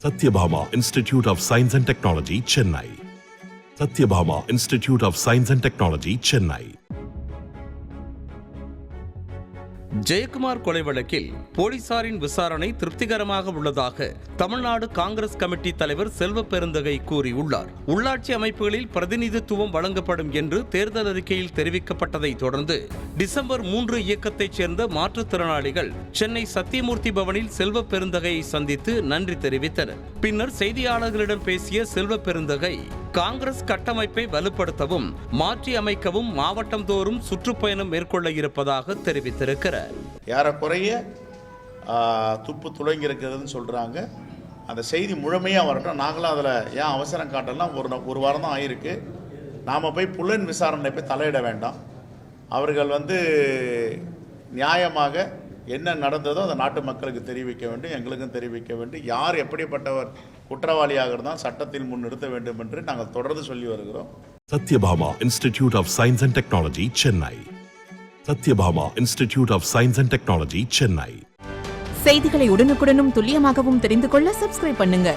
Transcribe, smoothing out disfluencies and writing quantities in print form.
Satyabhama Institute of Science and Technology, Chennai. Satyabhama Institute of Science and Technology, Chennai. Jayakumar கொலை வழக்கில் போலீசாரின் விசாரணை திருப்திகரமாக உள்ளதாக தமிழ்நாடு காங்கிரஸ் கமிட்டி தலைவர் செல்வ பெருந்தகை கூறியுள்ளார். உள்ளாட்சி அமைப்புகளில் பிரதிநிதித்துவம் வழங்கப்படும் என்று தேர்தல் அறிக்கையில் தெரிவிக்கப்பட்டதை தொடர்ந்து டிசம்பர் 3 இயக்கத்தைச் சேர்ந்த மாற்றுத்திறனாளிகள் சென்னை சத்தியமூர்த்தி பவனில் செல்வ பெருந்தகையை சந்தித்து நன்றி தெரிவித்தனர். பின்னர் செய்தியாளர்களிடம் பேசிய செல்வ பெருந்தகை காங்கிரஸ் கட்டமைப்பை வலுப்படுத்தவும் மாற்றி அமைக்கவும் மாவட்டம் தோறும் சுற்றுப்பயணம் மேற்கொள்ள இருப்பதாக தெரிவித்திருக்கிறார். ஏறக்குறைய துப்பு துளங்கி இருக்கிறதுன்னு சொல்கிறாங்க. அந்த செய்தி முழுமையாக வரட்டும். நாங்களும் அதில் ஏன் அவசரம் காட்டலாம், ஒரு வாரம் தான் ஆகிருக்கு. நாம் போய் புலன் விசாரணை போய் தலையிட வேண்டாம். அவர்கள் நியாயமாக என்ன நடந்ததோ அதை நாட்டு மக்களுக்கு தெரிவிக்க வேண்டும், எங்களுக்கும் தெரிவிக்க வேண்டும். யார் எப்படிப்பட்டவர் குற்றவாளியாக இருந்தால் சட்டத்தில் முன் நிறுத்த வேண்டும் என்று நாங்கள் தொடர்ந்து சொல்லி வருகிறோம். Satyabhama Institute of Science and Technology, Chennai. Satyabhama Institute of Science and Technology, Chennai. செய்திகளை உடனுக்குடனும் துல்லியமாகவும் தெரிந்து கொள்ள சப்ஸ்கிரைப் பண்ணுங்க.